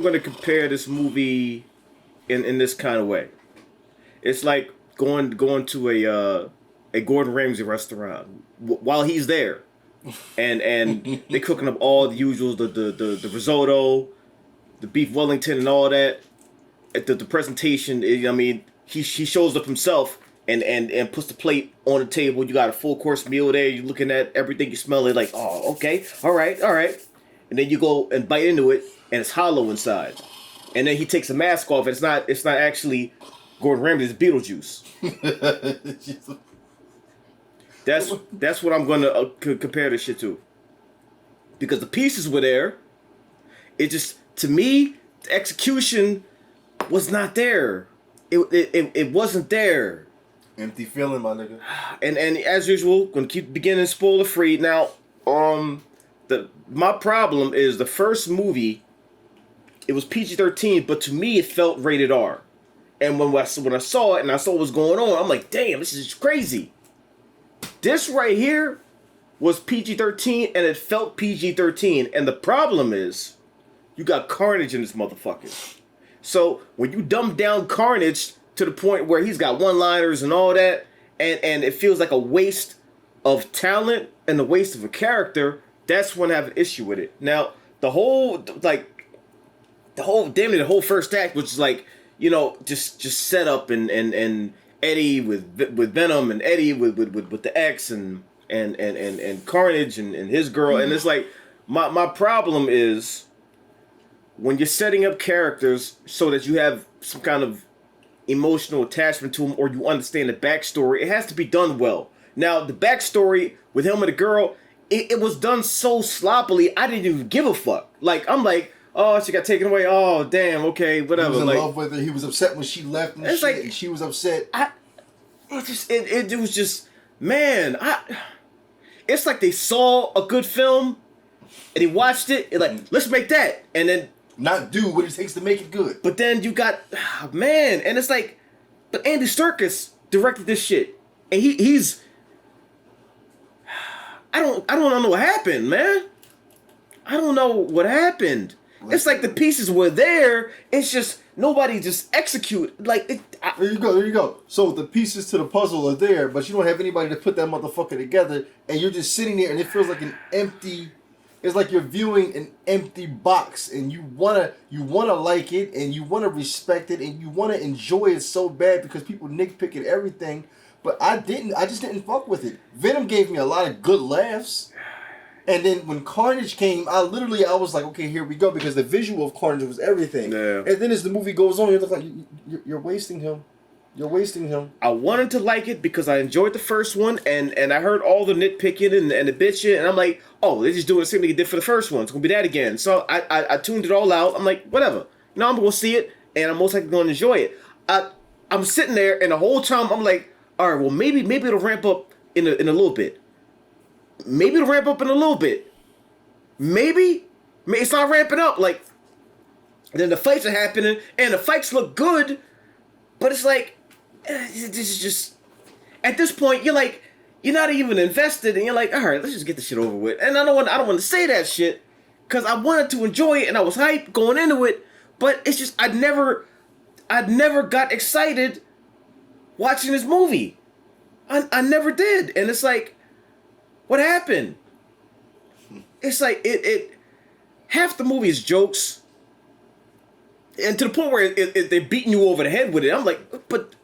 I'm going to compare this movie in this kind of way. It's like going to a Gordon Ramsay restaurant while he's there, and they're cooking up all the usuals, the risotto, the beef Wellington, and all that. At the presentation, I mean, he shows up himself and puts the plate on the table. You got a full course meal there. You're looking at everything. You smell it like, oh, okay, all right. And then you go and bite into it, and it's hollow inside. And then he takes the mask off, and it's not actually Gordon Ramsay, it's Beetlejuice. That's what I'm gonna compare this shit to. Because the pieces were there. It just, to me, the execution was not there. It wasn't there. Empty feeling, my nigga. And as usual, gonna keep beginning spoiler free. Now, my problem is the first movie, it was PG-13, but to me it felt rated R. And when I saw it and I saw what was going on, I'm like, damn, this is crazy. This right here was PG-13 and it felt PG-13. And the problem is, you got Carnage in this motherfucker. So when you dumb down Carnage to the point where he's got one-liners and all that, and it feels like a waste of talent and a waste of a character, that's when I have an issue with it. Now, the whole first act, which is like, you know, just set up and Eddie with Venom and Eddie with the X and Carnage and his girl, and it's like my problem is when you're setting up characters so that you have some kind of emotional attachment to them or you understand the backstory, it has to be done well. Now, the backstory with him and the girl, it was done so sloppily, I didn't even give a fuck. Like, I'm like, oh, she got taken away. Oh, damn, okay, whatever. He was in love with her. He was upset when she left and it's shit, like, and she was upset. It was just, man, it's like they saw a good film and they watched it, and like, let's make that. And then not do what it takes to make it good. But then you got, man, and it's like, but Andy Serkis directed this shit, and he's, I don't know what happened, man. I don't know what happened. It's like the pieces were there. It's just nobody just execute like it. There you go. So the pieces to the puzzle are there, but you don't have anybody to put that motherfucker together, and you're just sitting there, and it feels like an empty. It's like you're viewing an empty box, and you wanna like it, and you wanna respect it, and you wanna enjoy it so bad because people nitpick at everything. But I just didn't fuck with it. Venom gave me a lot of good laughs, and then when Carnage came, I was like, okay, here we go, because the visual of Carnage was everything. Yeah. And then as the movie goes on, you're like, you're wasting him. You're wasting him. I wanted to like it because I enjoyed the first one, and I heard all the nitpicking and the bitching, and I'm like, oh, they're just doing the same thing they did for the first one. It's going to be that again. So I tuned it all out. I'm like, whatever. Now I'm going to see it, and I'm most likely going to enjoy it. I'm sitting there, and the whole time I'm like, all right, well, maybe it'll ramp up in a little bit. Maybe it'll ramp up in a little bit. Maybe it's not ramping up. Like, and then the fights are happening, and the fights look good, but it's like, this is just, at this point, you're like, you're not even invested, and you're like, all right, let's just get this shit over with. And I don't want to say that shit, because I wanted to enjoy it, and I was hyped going into it, but it's just, I'd never got excited watching this movie. I never did. And it's like, what happened? It's like, it half the movie is jokes, and to the point where they're beating you over the head with it. I'm like, but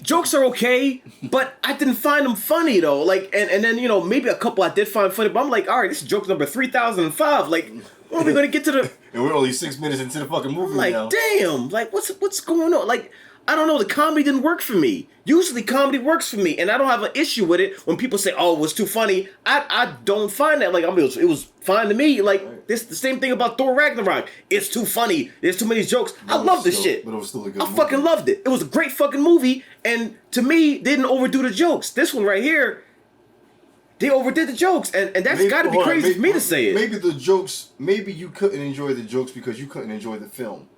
jokes are okay, but I didn't find them funny though. Like, and then, you know, maybe a couple I did find funny, but I'm like, all right, this is joke number 3005. Like, when are we gonna get to the? And we're only 6 minutes into the fucking movie. I'm like, now. Damn, like what's going on? Like, I don't know. The comedy didn't work for me. Usually, comedy works for me, and I don't have an issue with it when people say, "Oh, it was too funny." I don't find that. Like, I mean, it was fine to me. Like, this the same thing about Thor Ragnarok. It's too funny. There's too many jokes. I love this shit. But it was still a good movie. Fucking loved it. It was a great fucking movie, and to me, they didn't overdo the jokes. This one right here, they overdid the jokes, and that's got to be crazy for me to say it. Maybe the jokes. Maybe you couldn't enjoy the jokes because you couldn't enjoy the film.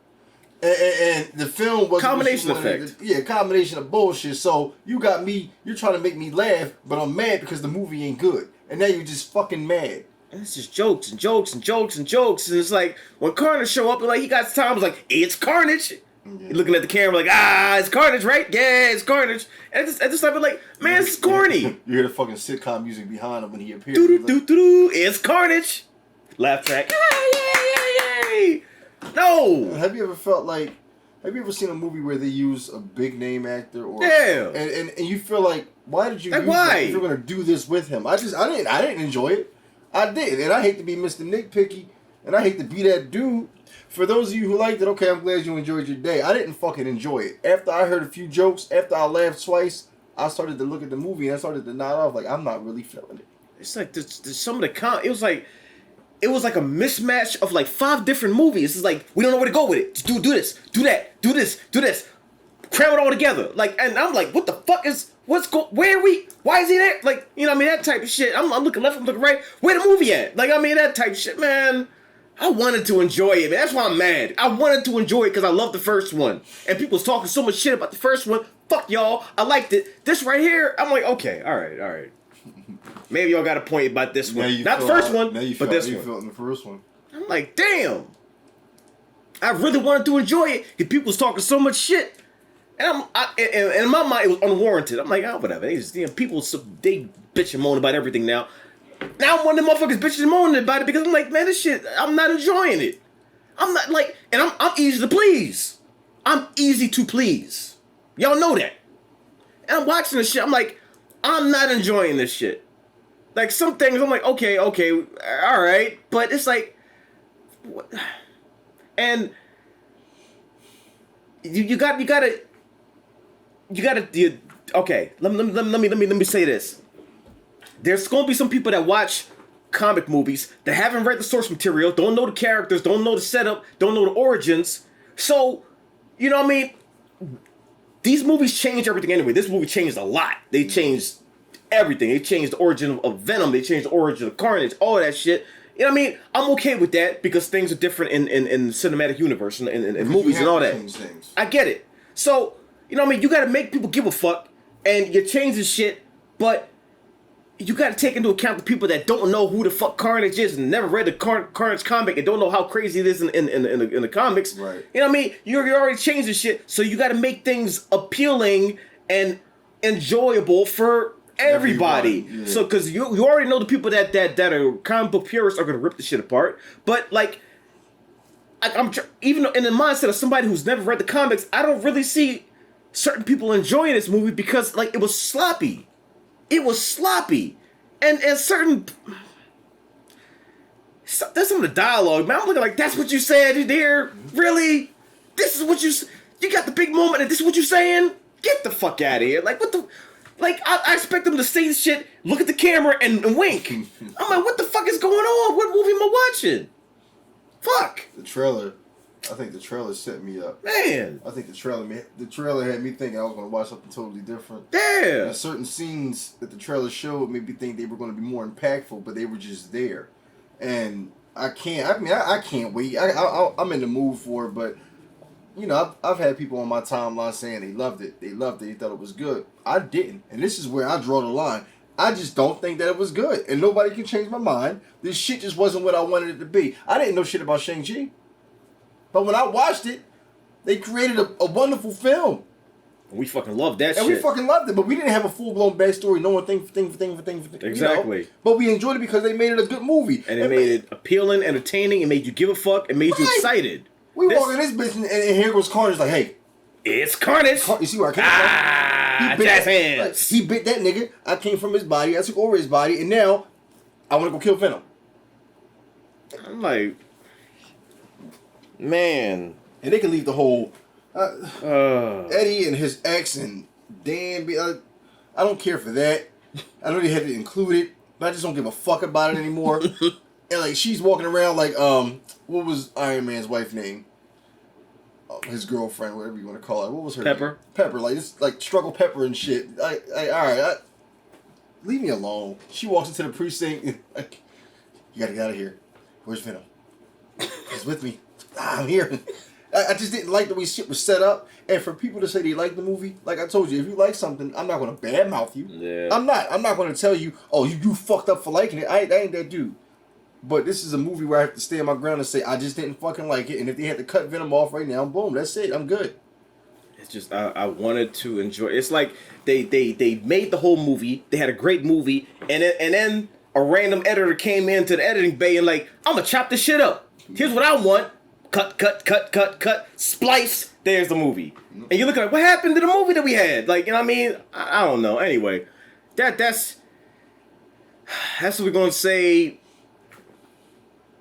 And the film was combination effect. Combination of bullshit. So you got me. You're trying to make me laugh, but I'm mad because the movie ain't good, and now you're just fucking mad. And it's just jokes and jokes and jokes and jokes. And it's like, when Carnage show up, like, he got time, it's like, it's Carnage. You're looking at the camera like, it's Carnage, right? Yeah, it's Carnage. And at this time, I'm like, man, this is corny. You hear the fucking sitcom music behind him when he appears. It's Carnage. Laugh track. Yay. No. Have you ever felt like, have you ever seen a movie where they use a big name actor or and you feel like, why did you use that if you're gonna do this with him? I didn't enjoy it. I did, and I hate to be Mr. Nitpicky, and I hate to be that dude. For those of you who liked it, okay, I'm glad you enjoyed your day. I didn't fucking enjoy it. After I heard a few jokes, after I laughed twice, I started to look at the movie and I started to nod off like, I'm not really feeling it. It's like some of the it was like a mismatch of like 5 different movies. It's like, we don't know where to go with it. Just do this, do that, do this. Cram it all together. Like, and I'm like, what the fuck is, where are we? Why is he there? Like, you know what I mean? That type of shit. I'm looking left, I'm looking right. Where the movie at? Like, I mean, that type of shit, man. I wanted to enjoy it, man. That's why I'm mad. I wanted to enjoy it because I love the first one. And people was talking so much shit about the first one. Fuck y'all. I liked it. This right here, I'm like, okay, all right. Maybe y'all got a point about this one. Not the first one, but this one. You felt in the first one. I'm like, damn. I really wanted to enjoy it because people was talking so much shit. And in my mind, it was unwarranted. I'm like, whatever. People, they bitch and moan about everything now. Now I'm one of them motherfuckers bitching and moaning about it because I'm like, man, this shit, I'm not enjoying it. I'm not like, and I'm easy to please. I'm easy to please. Y'all know that. And I'm watching this shit, I'm like, I'm not enjoying this shit. Like, some things, I'm like, okay, all right. But it's like, what? And you gotta, okay, let me say this. There's going to be some people that watch comic movies that haven't read the source material, don't know the characters, don't know the setup, don't know the origins. So, you know what I mean? These movies change everything anyway. This movie changed a lot. They changed everything. They changed the origin of Venom. They changed the origin of Carnage, all that shit. You know what I mean? I'm okay with that because things are different in the cinematic universe and in movies and all that. I get it. So, you know what I mean? You got to make people give a fuck and you're changing shit, but you got to take into account the people that don't know who the fuck Carnage is and never read the Carnage comic and don't know how crazy it is in the comics. Right. You know what I mean? You're already changing shit, so you got to make things appealing and enjoyable for everybody. Yeah. So, because you already know the people that are comic book purists are going to rip the shit apart. But, like, even in the mindset of somebody who's never read the comics, I don't really see certain people enjoying this movie because, like, it was sloppy. It was sloppy. And certain... There's some of the dialogue, man. I'm looking like, that's what you said, dear? Really? This is what you... You got the big moment and this is what you saying? Get the fuck out of here. Like, what the... Like, I expect them to say this shit, look at the camera, and wink. I'm like, what the fuck is going on? What movie am I watching? Fuck. The trailer... I think the trailer set me up. Man. I think the trailer had me thinking I was going to watch something totally different. Yeah. And certain scenes that the trailer showed made me think they were going to be more impactful, but they were just there. And I can't wait. I'm in the mood for it, but, you know, I've had people on my timeline saying they loved it. They thought it was good. I didn't. And this is where I draw the line. I just don't think that it was good. And nobody can change my mind. This shit just wasn't what I wanted it to be. I didn't know shit about Shang-Chi. But when I watched it, they created a wonderful film. We fucking loved that shit. And we fucking loved it, but we didn't have a full-blown backstory, knowing thing for thing. Exactly. You know? But we enjoyed it because they made it a good movie. And it made it appealing, entertaining, it made you give a fuck, it made you excited. We walk in this bitch and here goes Carnage like, hey. It's Carnage. You see where I came from? Jazz hands. He bit that nigga. I came from his body. I took over his body. And now, I want to go kill Venom. I'm like... Man. And they can leave the whole Eddie and his ex and Dan. I don't care for that. I know they had to include it, but I just don't give a fuck about it anymore. And like she's walking around like what was Iron Man's wife's name? His girlfriend, whatever you want to call her. What was her Pepper. name? Pepper, like it's like Struggle Pepper and shit. All right, leave me alone. She walks into the precinct. And, you gotta get out of here. Where's Venom? He's with me. I'm here. I just didn't like the way shit was set up. And for people to say they like the movie, like I told you, if you like something, I'm not going to badmouth you. Yeah. I'm not going to tell you, oh, you fucked up for liking it. I ain't that dude. But this is a movie where I have to stay on my ground and say I just didn't fucking like it. And if they had to cut Venom off right now, boom, that's it. I'm good. It's just I wanted to enjoy. It's like they made the whole movie. They had a great movie, and then a random editor came into the editing bay and like, I'm gonna chop this shit up. Here's what I want. Cut. Splice. There's the movie. And you look like, what happened to the movie that we had? Like, you know what I mean? I don't know. Anyway, that's what we're gonna say.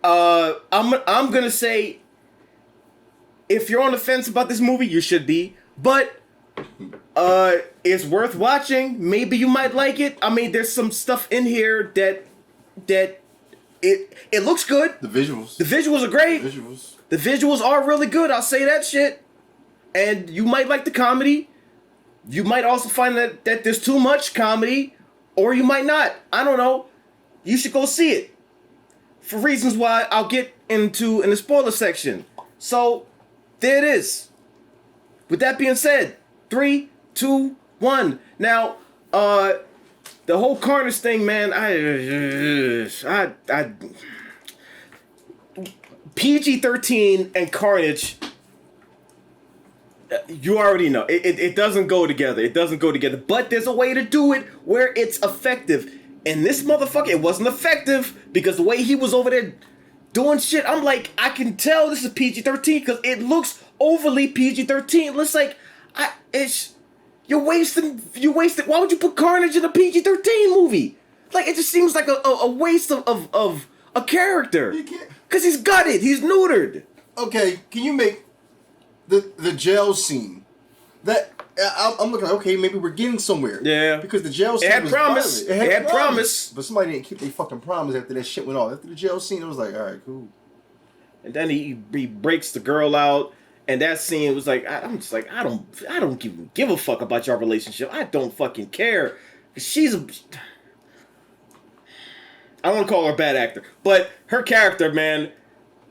I'm gonna say, if you're on the fence about this movie, you should be. But it's worth watching. Maybe you might like it. I mean, there's some stuff in here that it looks good. The visuals. The visuals are great. The visuals are really good. I'll say that shit. And you might like the comedy. You might also find that there's too much comedy, or you might not. I don't know. You should go see it. For reasons why I'll get into in the spoiler section. So, there it is. With that being said, 3, 2, 1. Now, the whole Carnage thing, man, I PG-13 and Carnage, you already know. It doesn't go together. It doesn't go together. But there's a way to do it where it's effective. And this motherfucker, it wasn't effective because the way he was over there doing shit, I'm like, I can tell this is PG-13 because it looks overly PG-13. It looks like, you're wasting, why would you put Carnage in a PG-13 movie? Like, it just seems like a waste of a character. Because he's gutted, he's neutered. Okay, can you make the jail scene? That I'm looking like, okay, maybe we're getting somewhere. Yeah. Because the jail scene was promise. Violent. It had promise. But somebody didn't keep their fucking promise after that shit went off. After the jail scene, it was like, all right, cool. And then he breaks the girl out, and that scene was like, I'm just like, I don't give a fuck about your relationship. I don't fucking care. She's a... I don't want to call her a bad actor, but her character, man,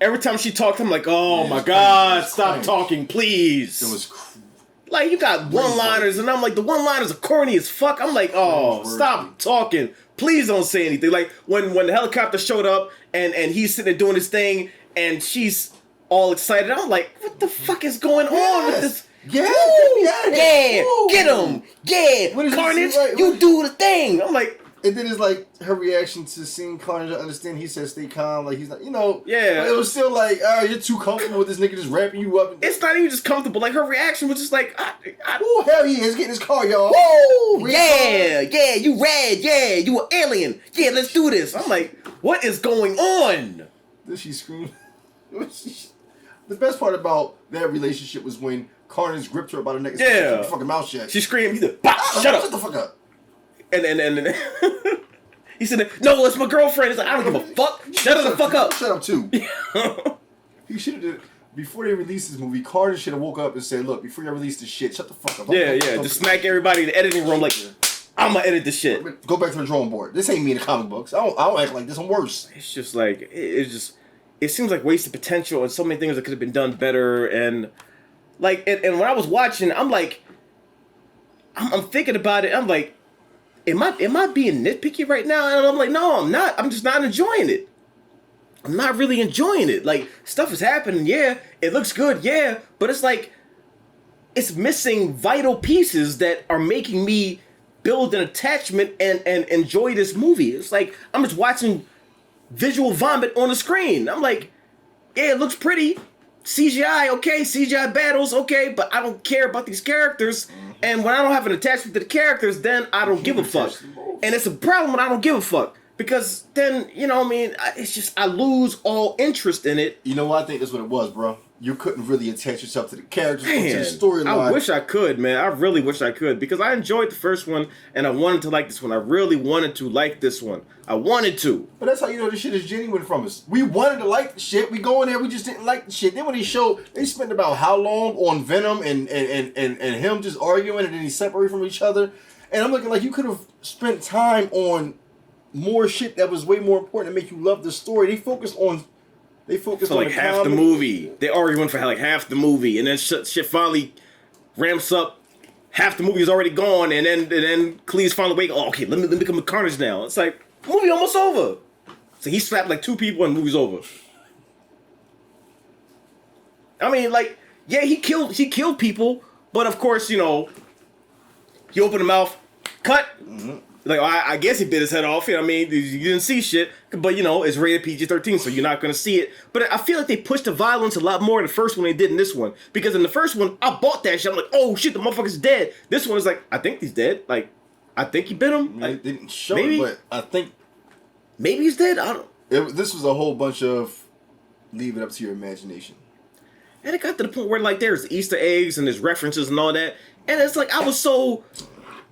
every time she talked, I'm like, oh my God, stop talking, please. It was crazy. Like, you got one-liners, and I'm like, the one-liners are corny as fuck. I'm like, oh, stop talking. Please don't say anything. Like, when the helicopter showed up, and he's sitting there doing his thing, and she's all excited, I'm like, what the fuck is going on with this? Yeah, get him. Yeah, Carnage, you do the thing. I'm like... And then it's like her reaction to seeing Carnage. I understand he said stay calm, like he's not, you know. Yeah. But it was still like, you're too comfortable with this nigga just wrapping you up. It's not even just comfortable. Like her reaction was just like, oh hell yeah, let's get in this car, y'all. Whoa, yeah, you rad, yeah, you an alien, yeah, let's do this. I'm like, what is going on? Then she screamed. The best part about that relationship was when Carnage gripped her by the neck and said, keep your fucking mouth shut. She screamed, he said, shut up. Shut the fuck up. And he said, no, it's my girlfriend. He's like, I don't give a fuck. Shut her the fuck up. Shut up too. He should have did, before they released this movie, Carter should have woke up and said, look, before y'all release this shit, shut the fuck up. Just smack everybody in the editing room like, I'm gonna edit this shit. Go back to the drawing board. This ain't me in the comic books. I don't act like this. I'm worse. It's just like, it seems like wasted potential and so many things that could have been done better. And like, and when I was watching, I'm like, I'm thinking about it. I'm like, Am I being nitpicky right now? And I'm like, no, I'm not. I'm just not enjoying it. I'm not really enjoying it. Like, stuff is happening, yeah. It looks good, yeah. But it's like, it's missing vital pieces that are making me build an attachment and enjoy this movie. It's like, I'm just watching visual vomit on the screen. I'm like, yeah, it looks pretty. CGI, okay. CGI battles, okay. But I don't care about these characters. And when I don't have an attachment to the characters, then I don't give a fuck. And it's a problem when I don't give a fuck. Because then, you know what I mean, it's just, I lose all interest in it. You know what? I think that's what it was, bro. You couldn't really attach yourself to the characters, to the storyline. I wish I could, man. I really wish I could. Because I enjoyed the first one, and I wanted to like this one. I really wanted to like this one. I wanted to. But that's how you know this shit is genuine from us. We wanted to like the shit. We go in there, we just didn't like the shit. Then when they spent about how long on Venom and him just arguing, and then he separated from each other. And I'm looking like you could have spent time on more shit that was way more important to make you love the story. They focused on like half the movie. They arguing for like half the movie, and then shit finally ramps up. Half the movie is already gone, and then Clee's finally wake. Oh, okay, let me become a Carnage now. It's like movie almost over. So he slapped like 2 people and the movie's over. I mean, like, yeah, he killed people, but of course, you know, he opened the mouth, cut. Mm-hmm. Like, I guess he bit his head off. You know what I mean? You didn't see shit, but you know, it's rated PG-13, so you're not gonna see it. But I feel like they pushed the violence a lot more in the first one than they did in this one. Because in the first one, I bought that shit. I'm like, oh shit, the motherfucker's dead. This one is like, I think he's dead. Like, I think he bit him. Like, they didn't show it, but I think maybe he's dead. I don't. This was a whole bunch of leave it up to your imagination. And it got to the point where like there's Easter eggs and there's references and all that, and it's like I was so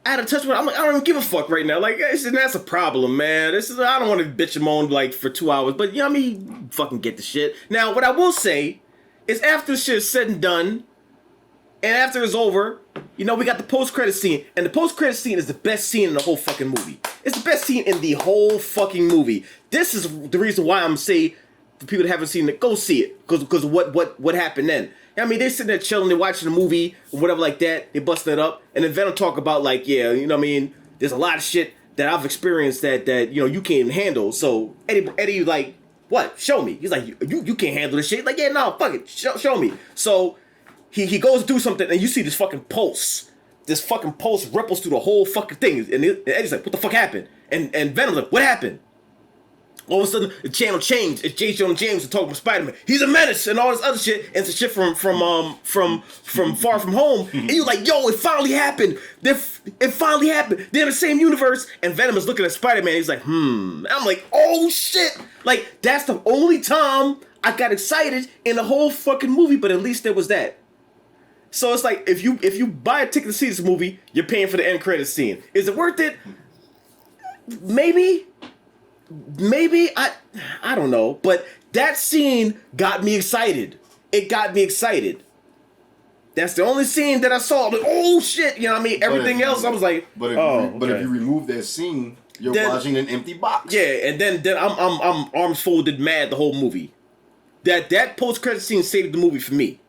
out of touch with it. I'm like, I don't even give a fuck right now. Like, that's a problem, man. I don't want to bitch and moan like for 2 hours, but you know what I mean? Fucking get the shit. Now, what I will say is after the shit is said and done, and after it's over, you know, we got the post-credit scene, and the post-credit scene is the best scene in the whole fucking movie. It's the best scene in the whole fucking movie. This is the reason why I'm saying for people that haven't seen it, go see it, because what happened then. I mean, they're sitting there chilling, they're watching the movie, or whatever like that, they busting it up, and then Venom talk about, like, yeah, you know what I mean, there's a lot of shit that I've experienced that you know, you can't even handle, so Eddie like, what, show me. He's like, you can't handle this shit. Like, yeah, no, fuck it, show me. So, he goes to do something, and you see this fucking pulse. This fucking pulse ripples through the whole fucking thing, and Eddie's like, what the fuck happened? And Venom's like, what happened? All of a sudden, the channel changed. It's J. Jonah James talking about Spider-Man. He's a menace and all this other shit, and some shit from Far From Home. And you're like, yo, it finally happened. It finally happened. They're in the same universe, and Venom is looking at Spider-Man. He's like, And I'm like, oh shit! Like, that's the only time I got excited in the whole fucking movie. But at least there was that. So it's like, if you buy a ticket to see this movie, you're paying for the end credits scene. Is it worth it? Maybe I don't know, but that scene got me excited. It got me excited. That's the only scene that I saw. Like, oh shit, you know what I mean? Everything else, I was like, but if you remove that scene, you're watching an empty box. Yeah, and then I'm arms folded, mad the whole movie. That post credit scene saved the movie for me.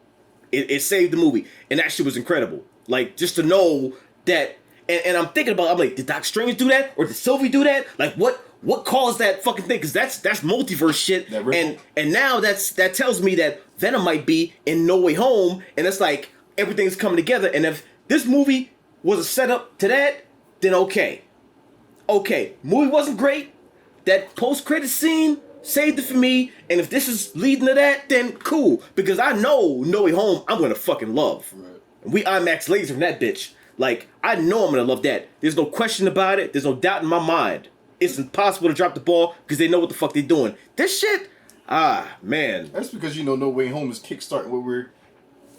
It saved the movie, and that shit was incredible. Like, just to know that, and I'm thinking about, I'm like, did Doc Strange do that, or did Sylvie do that? Like, what caused that fucking thing? Because that's multiverse shit, and now that tells me that Venom might be in No Way Home, and it's like everything's coming together. And if this movie was a setup to that, then okay, movie wasn't great. That post credit scene saved it for me, and if this is leading to that, then cool. Because I know No Way Home, I'm gonna fucking love. Right. We IMAX laser from that bitch. Like, I know I'm gonna love that. There's no question about it. There's no doubt in my mind. It's impossible to drop the ball because they know what the fuck they're doing. This shit, man. That's because you know No Way Home is kickstarting what we're.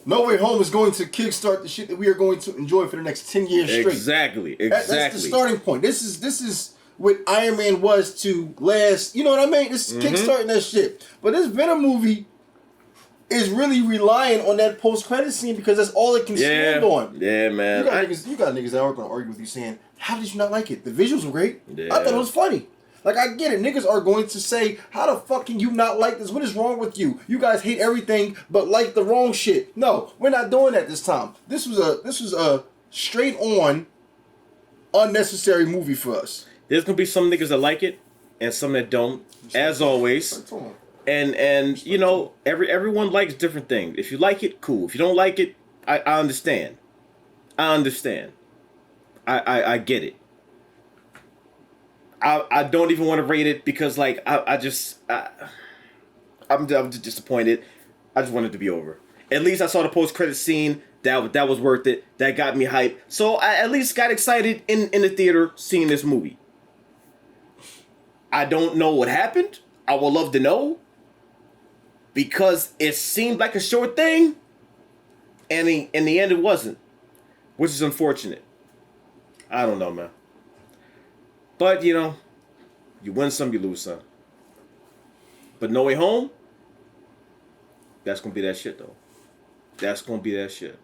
No Way Home is going to kickstart the shit that we are going to enjoy for the next 10 years straight. Exactly. That's the starting point. This is what Iron Man was to last. You know what I mean? This is kickstarting that shit. But this Venom movie is really relying on that post-credit scene because that's all it can stand on. Yeah, man. You got niggas that aren't going to argue with you saying, how did you not like it? The visuals were great. Yeah. I thought it was funny. Like, I get it. Niggas are going to say, how the fuck can you not like this? What is wrong with you? You guys hate everything but like the wrong shit. No, we're not doing that this time. This was a straight-on, unnecessary movie for us. There's going to be some niggas that like it and some that don't, as always. And you know, everyone likes different things. If you like it, cool. If you don't like it, I understand. I get it. I don't even want to rate it because, like, I'm just disappointed. I just wanted it to be over. At least I saw the post-credit scene. That was worth it. That got me hyped. So I at least got excited in the theater seeing this movie. I don't know what happened. I would love to know. Because it seemed like a short thing. And in the end it wasn't. Which is unfortunate. I don't know, man. But, you know, you win some, you lose some. But No Way Home, that's going to be that shit, though. That's going to be that shit.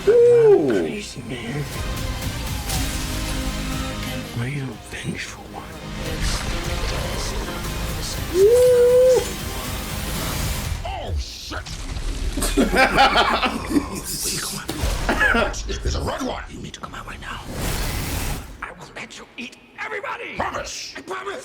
Ooh. Crazy, man. Are you a vengeful one? Woo. Oh, shit! There's a red one. You need to come out right now. I will let you eat Everybody! Promise! I promise!